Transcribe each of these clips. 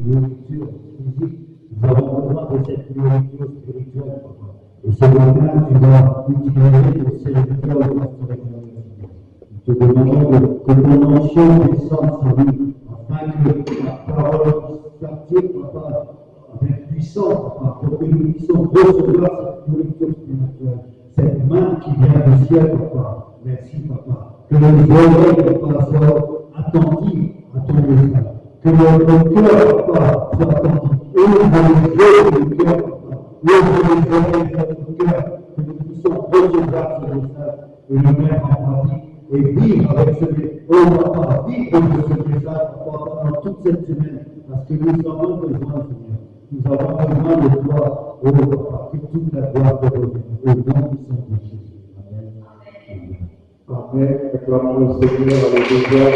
nourriture physique, nous avons besoin de cette nourriture spirituelle, papa. Et ce matin, tu vas utiliser ton serviteur au pasteur économique. Nous te demandons que ton onction descende sur lui, afin que la parole puisse sortir, papa, avec puissance, papa, pour que nous puissions recevoir cette nourriture spirituelle, cette main qui vient du ciel, papa. Merci, papa. Que nos oreilles, papa, soient attentives à ton message. Que notre cœur, papa, soit attentif. Ouvre les yeux du cœur, papa. Ouvre les oreilles de notre cœur. Que nous puissions recevoir ce message et le mettre en pratique et vivre avec ce message. Oh, papa, vivre de ce message, papa, pendant toute cette semaine. Parce que nous avons besoin, Seigneur. Nous avons besoin de toi, oh, papa, que toute la gloire te revienne. Au nom puissant de Jésus. Amen. Amen. Acclamons le Seigneur, alléluia.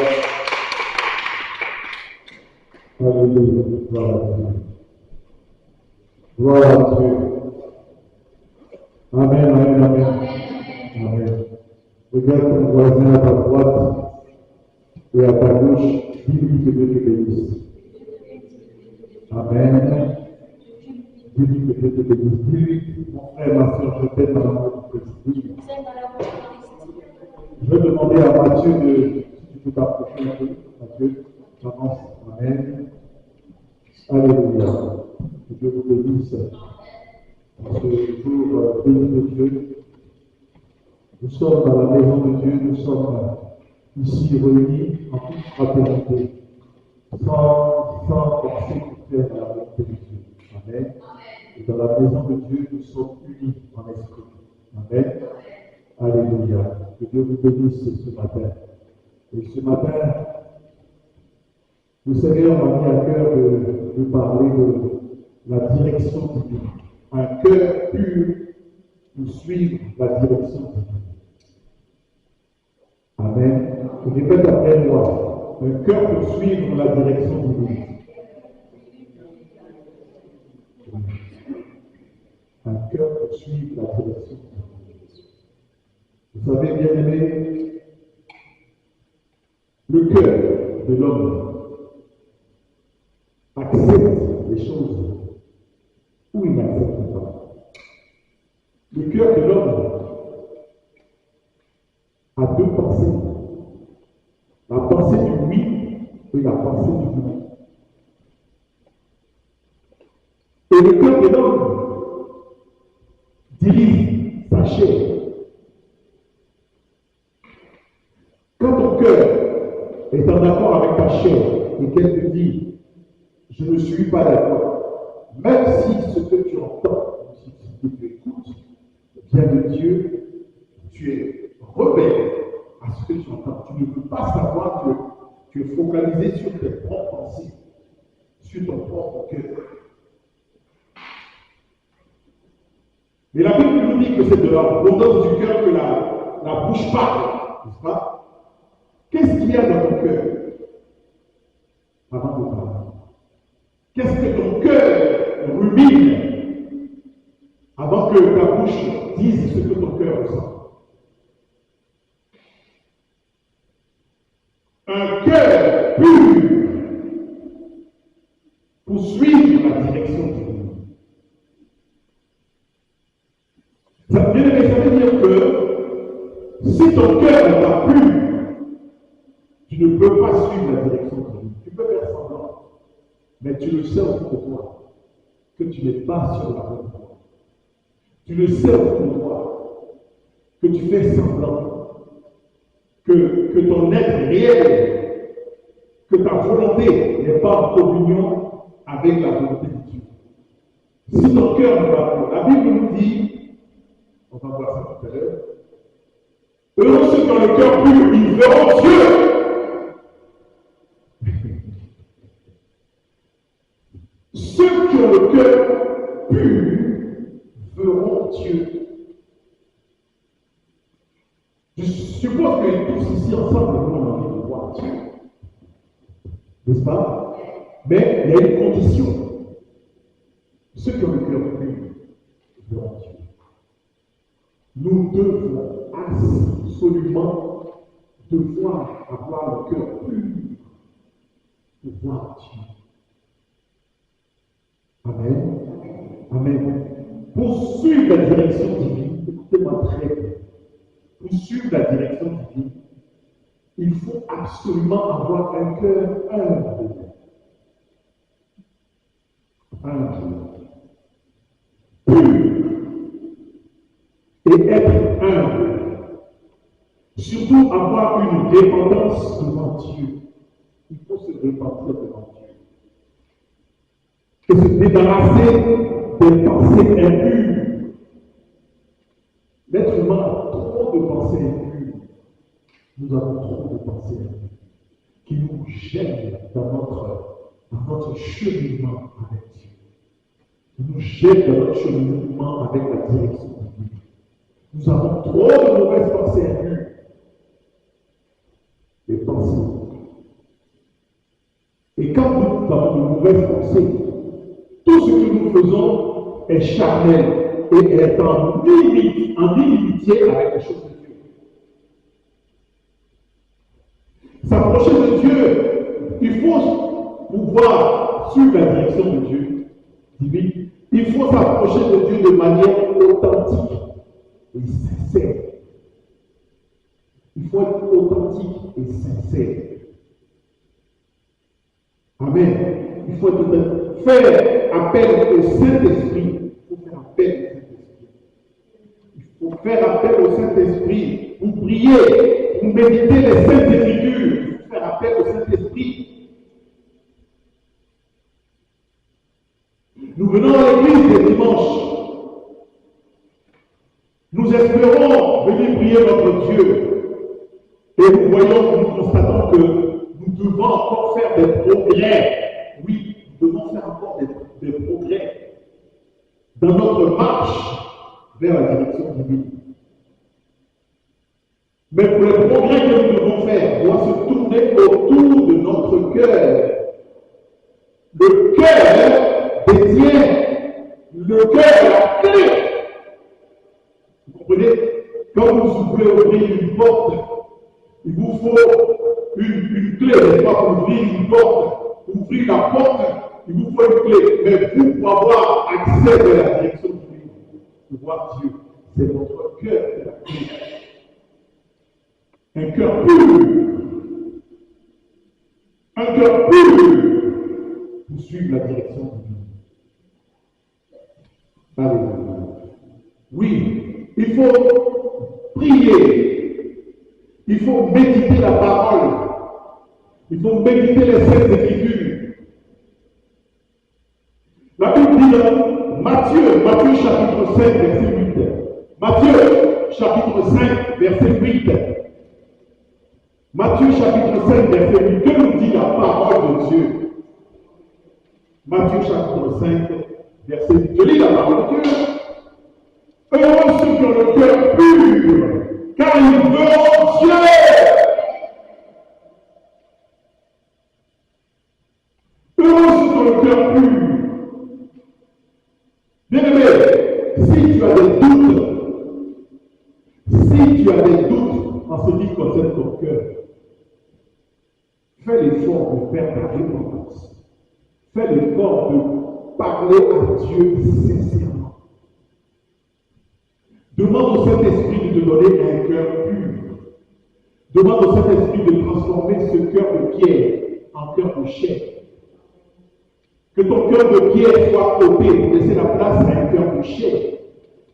Alléluia. Gloire à Dieu. Gloire à Dieu. Amen, amen, amen. Amen. Regarde ton voisin à ta droite et à ta gauche. Dis-lui que Dieu te bénisse. Amen. Dis-lui que Dieu te bénisse. Dis-lui, mon frère, ma soeur, je t'aime dans l'amour de Christ. Je vais demander à Mathieu si tu peux t'approcher un peu. Mathieu, j'avance. Amen. Alléluia. Que Dieu vous bénisse. Ce jour béni de Dieu. Nous sommes dans la maison de Dieu, nous sommes ici réunis en toute fraternité, sans forcer pour faire la volonté de Dieu. Amen. Et dans la maison de Dieu, nous sommes unis en esprit. Amen. Alléluia. Que Dieu vous bénisse ce matin. Et ce matin, le Seigneur m'a mis à cœur de parler de la direction divine. Un cœur pur pour suivre la direction divine. Amen. Répète après moi. Un cœur pour suivre la direction divine. Un cœur pour suivre la direction divine. Vous savez, bien aimé, le cœur de l'homme accepte les choses ou il n'accepte pas. Le cœur de l'homme a deux pensées. La pensée du oui et la pensée du non. Et le cœur de l'homme dirige sa chair. Quand ton cœur est en accord avec ta chair et qu'elle te dit « je ne suis pas d'accord », même si ce que tu entends, si ce que tu écoutes vient de Dieu, tu es rebelle à ce que tu entends. Tu ne peux pas savoir que tu es focalisé sur tes propres pensées, sur ton propre cœur. Mais la Bible nous dit que c'est de l'abondance du cœur que la bouche parle, n'est-ce pas? Qu'est-ce qu'il y a dans ton cœur avant de parler? Qu'est-ce que ton cœur rumine avant que ta bouche dise ce que ton cœur ressent? Un cœur pur pour suivre la direction divine. Ça veut dire que si ton cœur n'est pas pur, tu ne peux pas suivre la direction divine. Tu peux faire semblant, mais tu le sais au fond de toi que tu n'es pas sur la bonne voie. Tu le sais au fond de toi que tu fais semblant, que ton être réel, que ta volonté n'est pas en communion avec la volonté de Dieu. Si ton cœur ne va pas, la Bible nous dit, on va voir ça tout à l'heure, heureux ceux qui ont le cœur pur, ils verront Dieu. Ceux qui ont le cœur pur verront Dieu. Je suppose que tous ici ensemble, nous avons envie de voir Dieu. N'est-ce pas? Mais il y a une condition. Ceux qui ont le cœur pur verront Dieu. Nous devons absolument avoir le cœur pur pour voir Dieu. Amen. Pour suivre la direction divine, écoutez-moi très bien. Pour suivre la direction divine, il faut absolument avoir un cœur humble. Pur. Et être humble. Surtout avoir une dépendance devant Dieu. Il faut se repentir devant Dieu. Et se débarrasser des pensées impures. L'être humain a trop de pensées impures. Nous avons trop de pensées impures qui nous gênent dans notre cheminement avec Dieu. Qui nous gênent dans notre cheminement avec la direction de Dieu. Nous avons trop de mauvaises pensées impures. Les pensées. Et quand nous avons de mauvaises pensées, tout ce que nous faisons est charnel et est en inimitié avec les choses de Dieu. S'approcher de Dieu, il faut pouvoir suivre la direction de Dieu divine. Il faut s'approcher de Dieu de manière authentique et sincère. Il faut être authentique et sincère. Amen. Il faut faire appel au Saint-Esprit. Il faut faire appel au Saint-Esprit. Il faut faire appel au Saint-Esprit pour prier, pour méditer les Saintes Écritures. Il faut faire appel au Saint-Esprit. Nous venons à l'église les dimanches. Nous espérons venir prier notre Dieu. Et nous voyons, nous constatons que nous devons encore faire des progrès. Oui, nous devons faire encore des progrès dans notre marche vers la direction divine. Mais pour les progrès que nous devons faire, doit se tourner autour de notre cœur. Le cœur détient le cœur, la clé. Vous comprenez? Quand vous ouvrez une porte, il vous faut une clé, n'est-ce pas, pour ouvrir une porte. Pour ouvrir la porte, il vous faut une clé. Mais vous, pour avoir accès à la direction divine, pour voir Dieu, c'est votre cœur qui est la clé. Un cœur pur. Un cœur pur pour suivre la direction divine. Alléluia. Oui, il faut prier. Il faut méditer la parole. Il faut méditer les Saintes Écritures. La Bible dit dans Matthieu chapitre 5, verset 8. Matthieu chapitre 5, verset 8. Matthieu chapitre 5, verset 8. Que nous dit la parole de Dieu? Matthieu chapitre 5, verset 8. Je lis la parole de Dieu. Heureux ceux qui ont le cœur pur, car ils verront Dieu. Heureux ceux qui ont le cœur pur. Bien-aimé, si tu as des doutes en ce qui concerne ton cœur, fais l'effort de faire ta repentance. Fais l'effort de parler à Dieu sincèrement. Demande au Saint-Esprit de te donner un cœur pur. Demande au Saint-Esprit de transformer ce cœur de pierre en cœur de chair. Que ton cœur de pierre soit ôté pour laisser la place à un cœur de chair.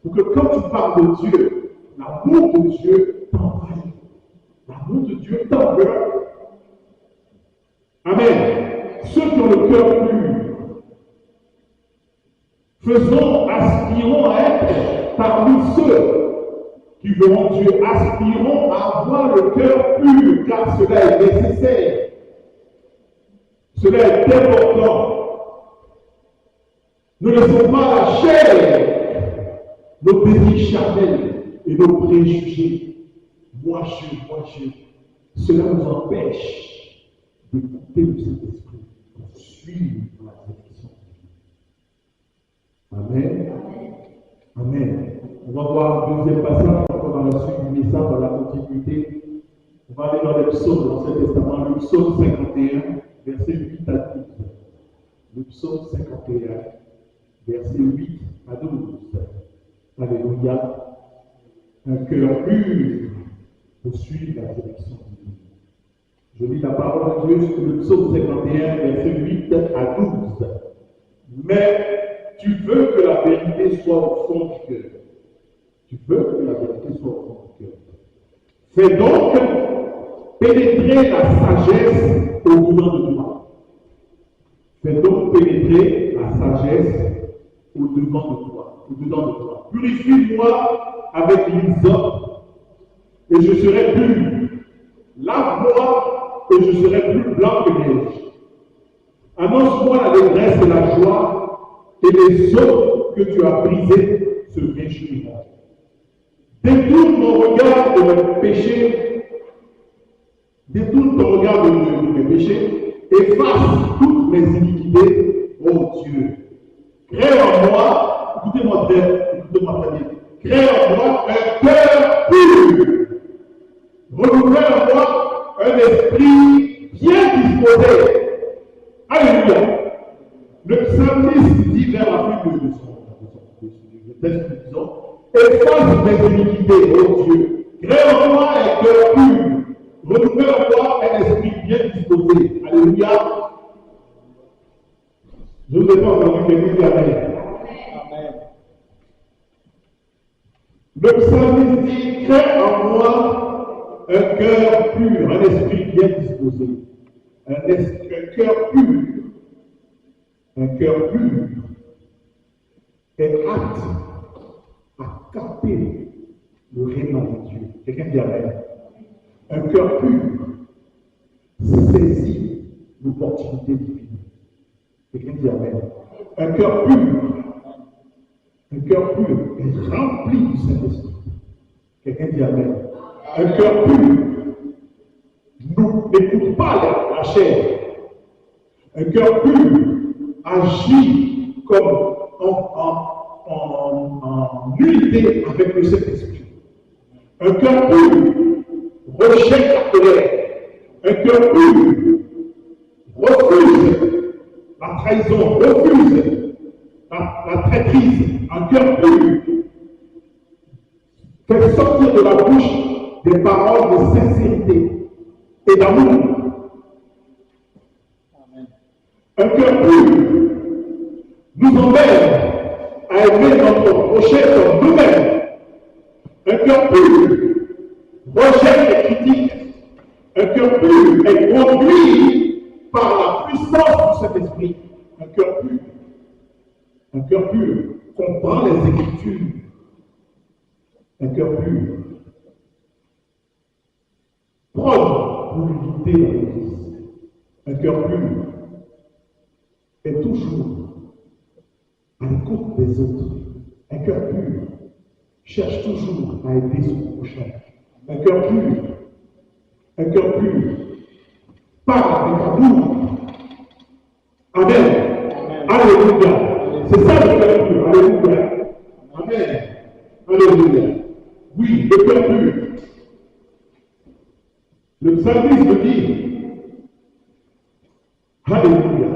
Pour que quand tu parles de Dieu, l'amour de Dieu t'envahit. L'amour de Dieu t'envahit. Amen. Ceux qui ont le cœur pur, aspirons à être parmi ceux qui verront Dieu. Aspirons à avoir le cœur pur, car cela est nécessaire. Cela est important. Ne laissons pas la chair, nos désirs charnels et nos préjugés. Moi je. Cela nous empêche d'écouter le Saint-Esprit pour suivre la direction. Amen. Amen. On va voir un deuxième passage, on va la suite du message dans la continuité. On va aller dans les psaumes de l'Ancien Testament, le psaume 51, verset 8 à 12. Le psaume 51, verset 8 à 12. Alléluia. Un cœur pur pour suivre la direction divine. Je lis la parole de Dieu sur le psaume 51, verset 8 à 12. Mais tu veux que la vérité soit au fond du cœur. Tu veux que la vérité soit au fond du cœur. Fais donc pénétrer la sagesse au-dedans de toi. Fais donc pénétrer la sagesse au-devant de toi, au-dedans de toi. Purifie-moi avec l'hysope et je serai pur. Lave-moi et je serai plus blanc que neige. Annonce-moi la détresse et la joie et les os que tu as brisés se réjouiront. Détourne mon regard de mes péchés. Détourne ton regard de mes péchés. Efface toutes mes iniquités, ô Dieu. Crée en moi, écoutez-moi très bien, crée en moi un cœur pur. Renouvelle en moi un esprit bien disposé. Alléluia. Le psalmiste dit vers la fin de son texte, disons, efface mes iniquités, ô Dieu. Crée en moi un cœur pur. Renouvelle en moi un esprit bien disposé. Alléluia. Je vous ai pas entendu quelqu'un dire Amen. Le psalmiste dit, crée en moi un cœur pur, un esprit bien disposé. Un cœur pur. Un cœur pur est apte à capter le réma de Dieu. Quelqu'un dit Amen. Un cœur pur saisit l'opportunité divine. Quelqu'un dit Amen. Un cœur pur est rempli du Saint-Esprit. Quelqu'un dit Amen. Un cœur pur n'écoute pas la chair. Un cœur pur agit comme en unité avec le Saint-Esprit. Un cœur pur rejette la colère. Un cœur pur refuse la trahison, refuse la traîtrise. Un cœur pur fait sortir de la bouche des paroles de sincérité et d'amour. Un cœur pur nous emmène à aimer notre prochain comme nous-mêmes. Un cœur pur rejette les critiques. Un cœur pur est conduit par la puissance du Saint-Esprit. Un cœur pur comprend les Écritures. Un cœur pur prône pour l'unité dans l'Église. Un cœur pur est toujours à l'écoute des autres. Un cœur pur cherche toujours à aider son prochain. Un cœur pur parle avec amour. Amen. Alléluia. C'est ça le cœur pur. Alléluia. Amen. Alléluia. Oui, le cœur pur. Le psalmiste dit, Alléluia.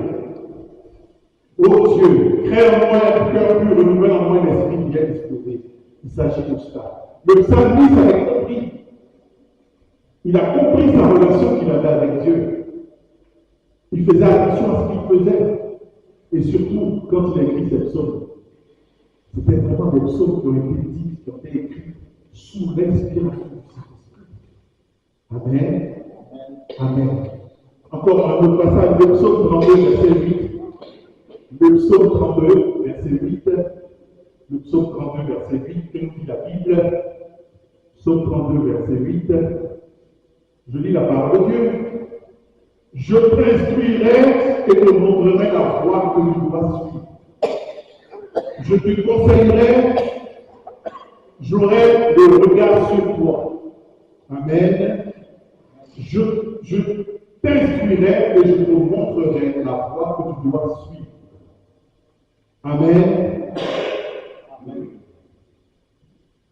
Ô Dieu, crée en moi un cœur pur, renouvelle en moi un esprit bien disposé. Il s'agit de ça. Le psalmiste avait compris. Il a compris sa relation qu'il avait avec Dieu. Il faisait attention à ce qu'il faisait. Et surtout, quand il a écrit ces psaumes, c'était vraiment des psaumes qui ont été dits, qui ont été écrits sous l'inspiration du Saint-Esprit. Amen. Amen. Encore un autre passage, le psaume 32, verset 8. Le psaume 32, verset 8. Le psaume 32, verset 8, que nous dit la Bible. Psaume 32, verset 8. Je lis la parole de Dieu. Je t'instruirai et te montrerai la voie que tu dois suivre. Je te conseillerai, j'aurai le regard sur toi. Amen. Je t'instruirai et je te montrerai la voie que tu dois suivre. Amen. Amen.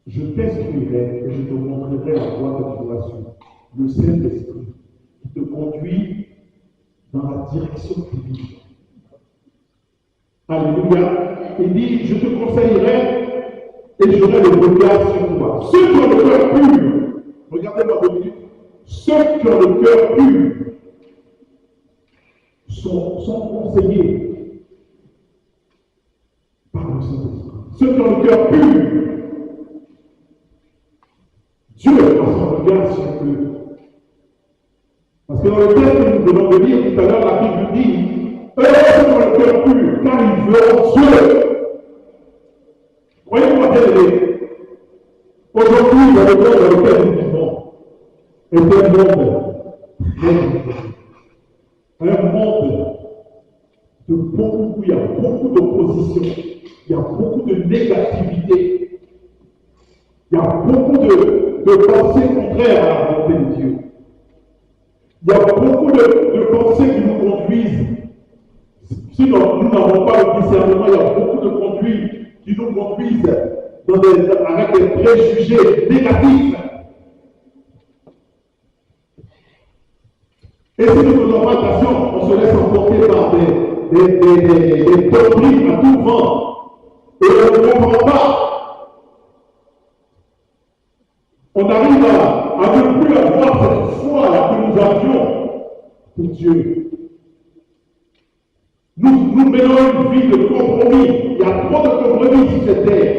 Je t'instruirai et je te montrerai la voie que tu dois suivre. Le Saint-Esprit qui te conduit dans la direction divine. Alléluia. il dit, je te conseillerai et j'aurai le regard sur toi. Ceux qui ont le cœur pur, regardez-moi 2 minutes, ceux qui ont le cœur pur sont conseillés par le Saint-Esprit. Ceux qui ont le cœur pur, Dieu a son regard sur eux. Parce que dans le texte que nous venons de lire tout à l'heure, la Bible dit, eux qui ont le cœur pur, car ils verront Dieu. Voyez-moi bien aimé. Aujourd'hui, dans le monde dans lequel nous vivons, est un monde de beaucoup, où il y a beaucoup d'opposition, il y a beaucoup de négativité, il y a beaucoup de pensées contraires à la volonté de Dieu. Il y a beaucoup de pensées qui nous conduisent. Si nous n'avons pas le discernement, il y a beaucoup de conduites qui nous conduisent avec des préjugés négatifs. Et si nous ne faisons pas attention, on se laisse emporter par des doctrines à tout vent. Et on ne comprend pas. On arrive à ne plus avoir cette foi que nous avions pour Dieu. Nous menons une vie de compromis. Il y a trop de compromis sur cette terre.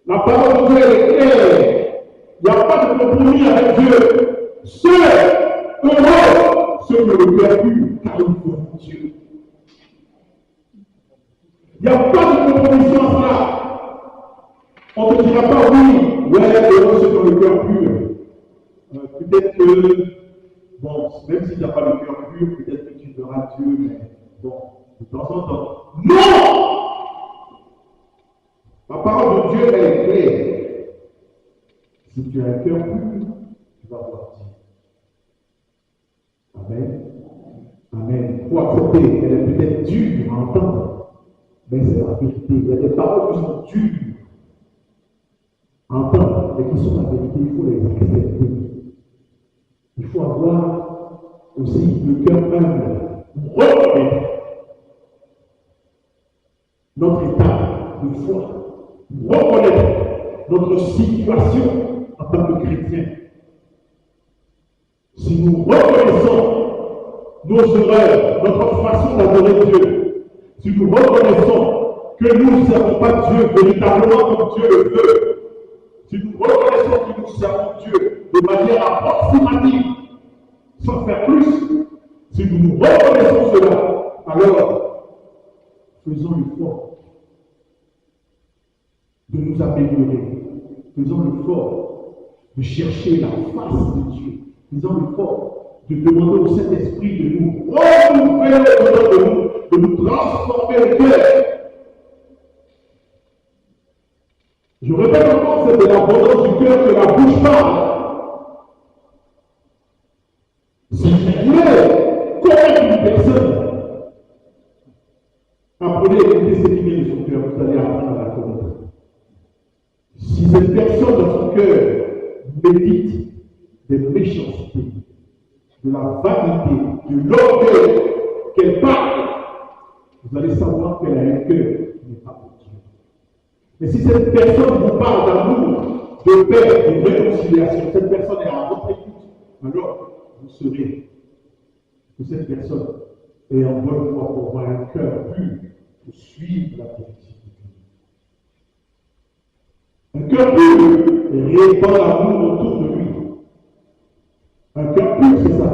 La parole de Dieu est claire. Il n'y a pas de compromis avec Dieu. Heureux ceux qui ont le cœur pur, car ils verront Dieu. Il n'y a pas de compromission à cela. On ne te dira pas oui, heureux ceux qui ont le cœur pur. Peut-être que, bon, même si tu n'as pas le cœur pur, peut-être que tu verras Dieu, mais bon, de temps en temps. Non! La parole de Dieu, elle est claire. Si tu as un cœur pur, tu vas voir Dieu. Amen. Amen. Il faut accepter. Elle est peut-être dure à entendre, mais c'est la vérité. Il y a des paroles qui sont dures à entendre, mais qui sont la vérité. Il faut les accepter. Il faut avoir aussi le cœur humble pour reconnaître notre état de foi, pour reconnaître notre situation en tant que chrétien. Si nous reconnaissons nos erreurs, notre façon d'adorer Dieu, si nous reconnaissons que nous ne servons pas Dieu véritablement comme Dieu le veut, si nous reconnaissons que nous servons Dieu de manière approximative, sans faire plus, si nous reconnaissons cela, alors faisons l'effort de nous améliorer, faisons l'effort de chercher la face de Dieu. Faisons l'effort de demander au Saint-Esprit de nous renouveler au-dedans de nous, de nous transformer le cœur. Je répète encore, c'est de l'abondance du cœur que la bouche parle. Si vous voulez connaître une personne, apprenez à écouter ce qui vient de son cœur, vous allez apprendre à la connaître. Si cette personne dans son cœur médite des méchancetés, de la vanité, de l'orgueil qu'elle parle, vous allez savoir qu'elle a un cœur qui n'est pas pour Dieu. Mais si cette personne vous parle d'amour, de paix, de réconciliation, cette personne est à votre écoute, alors vous saurez que cette personne est en bonne foi pour avoir un cœur pur pour suivre la direction de Dieu. Un cœur pur répand l'amour autour de lui. Un cœur pur, c'est ça.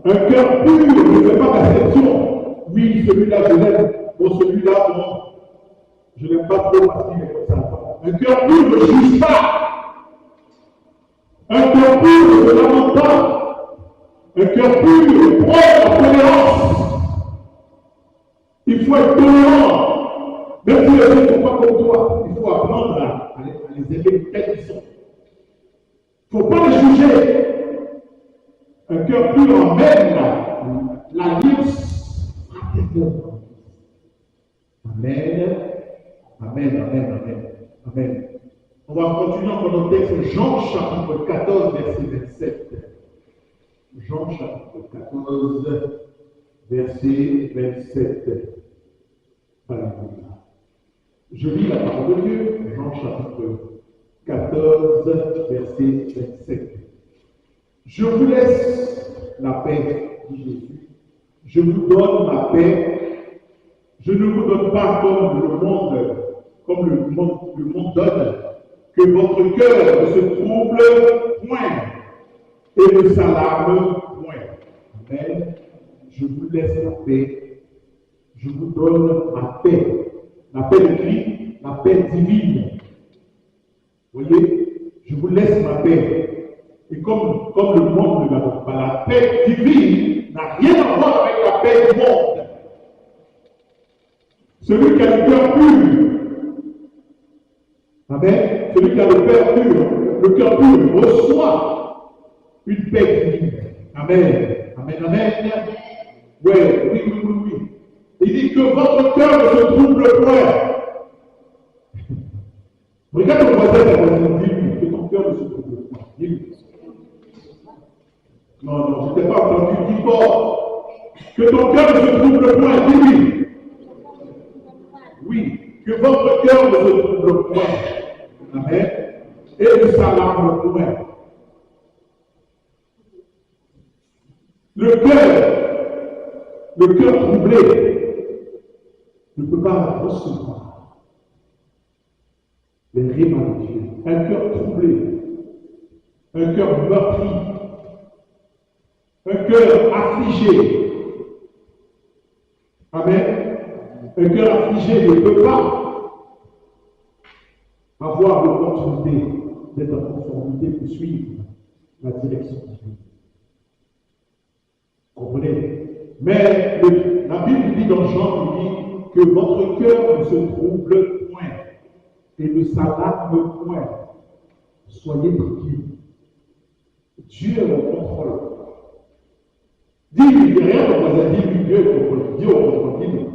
Un cœur pur ne fait pas d'acception. Oui, celui-là, je l'aime. Bon, celui-là, non. Je ne l'aime pas trop parce qu'il est comme ça. Un cœur pur ne juge pas. Un cœur pur ne se lamente pas. Un cœur pur prend la tolérance. Il faut être tolérant. Même si les gens ne sont pas comme toi, il faut apprendre à les aimer tels qu'ils sont. Il ne faut pas les juger. Un cœur pur emmène l'alliance fraternelle. Amen. Amen, amen, amen, amen. On va continuer encore notre texte, Jean chapitre 14, verset 27. Jean chapitre 14, verset 27. Alléluia. Je lis la parole de Dieu, Jean chapitre 14, verset 27. Je vous laisse la paix, dit Jésus. Je vous donne ma paix. Je ne vous donne pas comme le monde donne, que votre cœur ne se trouble point et ne s'alarme point. Amen. Je vous laisse la paix. Je vous donne ma paix. La paix de Christ, la paix divine. Vous voyez, je vous laisse ma paix. Et comme le monde ne la donne pas, la paix divine n'a rien à voir avec la paix du monde. Celui qui a le cœur pur, amen, celui qui a le cœur pur reçoit une paix divine. Amen. Amen, amen. Ouais, oui. Il dit que votre cœur ne se trouble point. Regarde le voisin, dis-lui que ton cœur ne se trouble point. Dis-lui. Non, je ne t'ai pas entendu. Dis fort. Que ton cœur ne se trouble point. Dis-lui. Oui, que votre cœur ne se trouble point. Amen. Et ne s'alarme point. Le cœur troublé, ne peut pas recevoir les rimes de Dieu. Un cœur troublé, un cœur meurtri, un cœur affligé. Amen. Un cœur affligé ne peut pas avoir l'opportunité d'être en conformité pour suivre la direction divine. Comprenez? Mais la Bible dit dans Jean, il dit que votre cœur ne se trouble point et ne s'alarme point. Soyez tranquilles. Dieu est au contrôle. Dis-lui derrière ton voisin, dis-lui Dieu est au contrôle. Dieu est au contrôle. Dis-lui.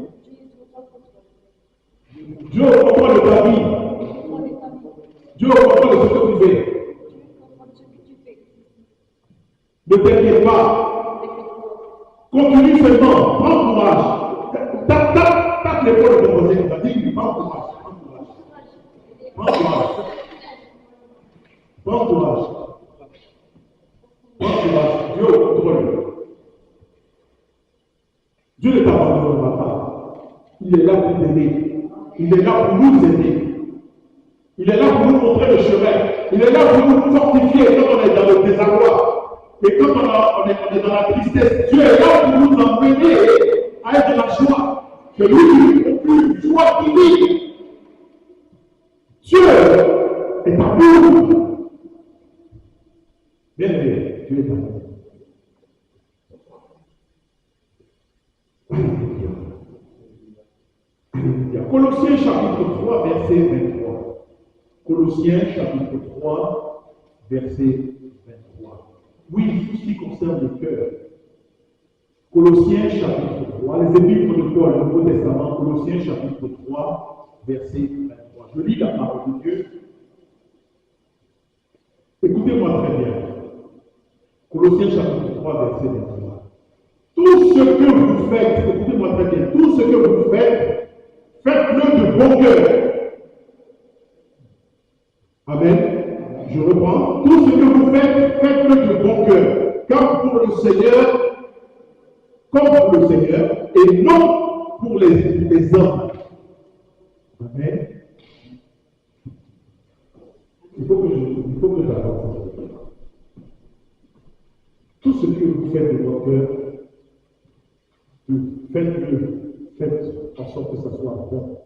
Dieu est au contrôle de ta vie. Dieu est au contrôle de ce que tu fais. Ne t'inquiète pas. Continue seulement. Prends courage. Tape l'épaule de ton voisin. Dis-lui, prends courage. Prends courage. Prends courage. Prends courage. Dieu est au contrôle. Dieu ne t'abandonnera pas. Il est là pour t'aider. Il est là pour nous aider. Il est là pour nous montrer le chemin. Il est là pour nous fortifier quand on est dans le désarroi. Et quand on est dans la tristesse. Dieu est là pour nous emmener à être dans la joie. Que lui, une joie divine. Dieu est amour. Bien, Dieu est amour. Alléluia. Colossiens chapitre 3, verset 23. Colossiens chapitre 3, verset 23. Oui, tout ce qui concerne le cœur. Colossiens chapitre 3, les épîtres de Paul, le Nouveau Testament, Colossiens chapitre 3, verset 23. Je lis la parole de Dieu. Écoutez-moi très bien. Colossiens chapitre 3, verset 23. Tout ce que vous faites, écoutez-moi très bien, tout ce que vous faites, faites-le de bon cœur. Amen. Je reprends. Tout ce que vous faites, faites-le de bon cœur. Comme pour le Seigneur, et non pour les hommes. Amen. Il faut que j'avance. Tout ce que vous faites de bon cœur, faites en sorte que ça soit bon.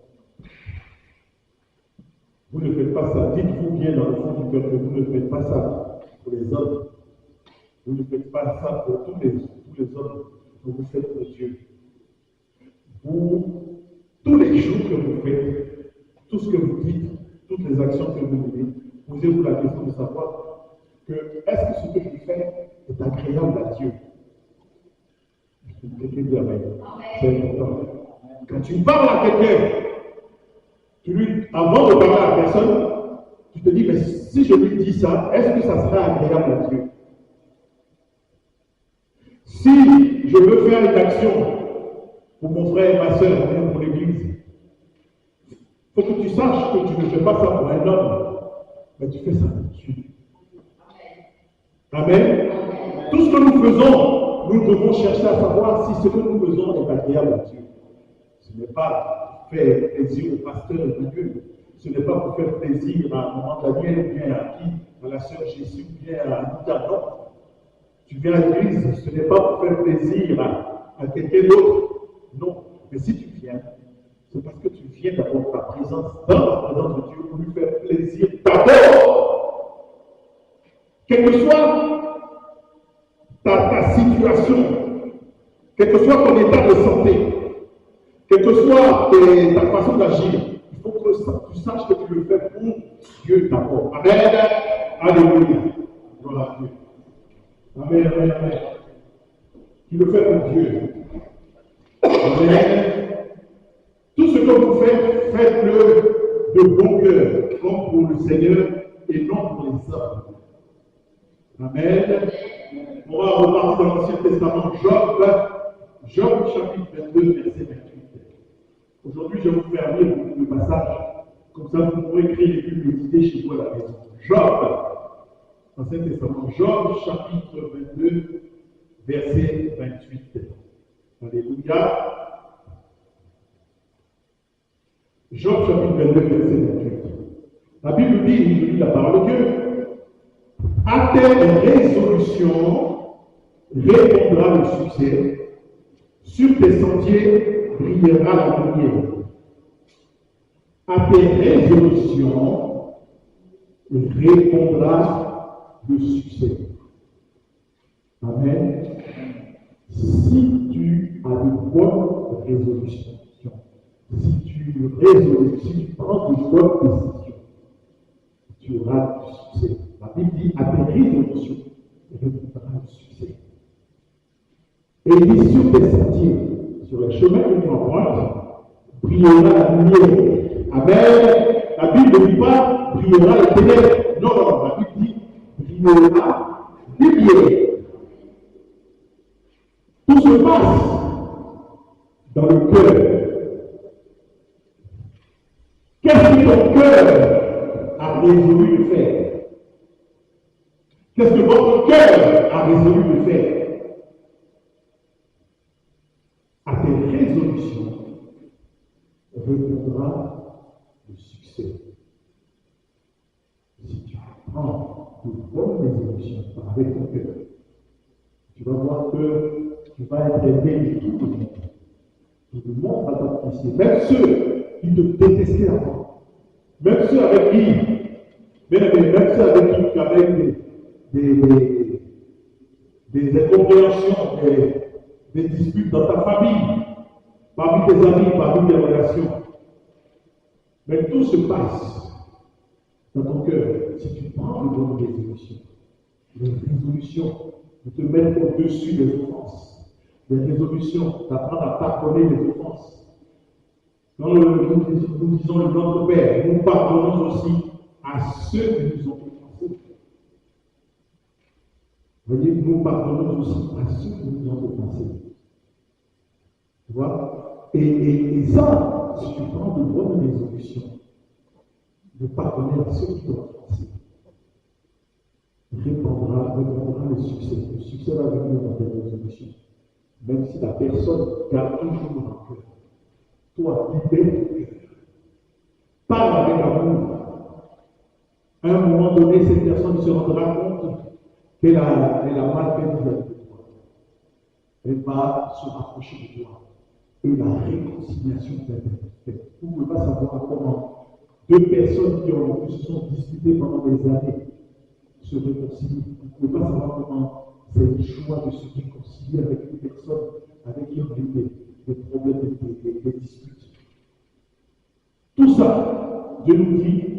Vous ne faites pas ça. Dites-vous bien dans le fond du cœur que vous ne faites pas ça pour les hommes. Vous ne faites pas ça pour tous les hommes. Vous faites pour Dieu. Vous, tous les jours que vous faites, tout ce que vous dites, toutes les actions que vous menez, posez-vous la question de savoir que est-ce que ce que je fais est agréable à Dieu? C'est important. Quand tu parles à quelqu'un, avant de parler à la personne, tu te dis, mais si je lui dis ça, est-ce que ça sera agréable à Dieu? Si je veux faire une action pour mon frère et ma soeur, pour l'église, Il faut que tu saches que tu ne fais pas ça pour un homme, mais tu fais ça pour Dieu. Amen. Tout ce que nous faisons, nous devons chercher à savoir si ce que nous faisons est agréable à Dieu. Ce n'est pas pour faire plaisir au pasteur Emmanuel. Ce n'est pas pour faire plaisir à maman Daniel, ou bien à qui, à la sœur Jésus, ou bien à Anita. Non. Tu viens à l'église, ce n'est pas pour faire plaisir à quelqu'un d'autre. Non. Mais si tu viens, c'est parce que tu viens d'avoir ta présence, dans la présence de Dieu, pour lui faire plaisir d'abord. Quelle que soit ta situation, quel que soit ton état de santé, quelle que soit ta façon d'agir, il faut que tu saches que tu le fais pour Dieu d'abord. Amen. Alléluia. Gloire à Dieu. Amen, amen, amen. Tu le fais pour Dieu. Amen. Tout ce que vous faites, faites-le de bon cœur, comme pour le Seigneur et non pour les hommes. Amen. On va repartir dans l'Ancien Testament, Job chapitre 22, verset 28. Aujourd'hui, je vais vous faire lire le passage, comme ça vous pourrez écrire et puis méditer chez vous à la maison. Job, Ancien Testament, Job chapitre 22, verset 28. Alléluia. Job chapitre 22, verset 28. La Bible dit, je lis la parole de Dieu, à tes résolutions répondra le succès, sur tes sentiers brillera la lumière. À tes résolutions répondra le succès. Amen. Si tu as de bonnes résolutions, si tu prends de bonnes décisions, tu auras du succès. La Bible dit à tes résolutions répondra le succès. Et il dit sur tes sentiers, sur le chemin que tu empruntes, brillera la lumière. Amen. La Bible ne dit pas brillera les ténèbres. Non, non, la Bible dit brillera la lumière. Tout se passe dans le cœur. Qu'est-ce que ton cœur a résolu de faire? Qu'est-ce que votre cœur a résolu de faire? À tes résolutions répondra le succès. Si tu prends de bonnes résolutions avec ton cœur, tu vas voir que tu vas être aimé de tout le monde. Tout le monde va t'apprécier. Même ceux qui te détestaient avant. Même ceux avec qui, même ceux avec qui tu avais des incompréhensions, des disputes dans ta famille, parmi tes amis, parmi tes relations. Mais tout se passe dans ton cœur si tu prends de bonnes résolutions. Les résolutions de te mettre au-dessus des offenses. Les résolutions d'apprendre à pardonner les offenses. Quand nous disons le nom de Père, nous pardonnons aussi à ceux qui nous ont offensés. Vous voyez, nous pardonnons aussi à ceux qui nous ont offensés. Tu vois? Et ça, si tu prends de bonnes résolutions, de pardonner à ceux qui t'ont offensé, répondra le succès. Le succès va venir dans tes résolutions. Même si la personne garde toujours en cœur. Toi, libère ton cœur. Parle avec amour. À un moment donné, cette personne se rendra compte qu'elle a mal fait vis-à-vis de toi. Elle va se rapprocher de toi. Et la réconciliation va être faite. Vous ne pouvez pas savoir comment deux personnes qui se sont disputées pendant des années se réconcilient. Vous ne pouvez pas savoir comment c'est le choix de se réconcilier avec une personne avec qui on a eu des problèmes, des disputes. Tout ça, Dieu nous dit,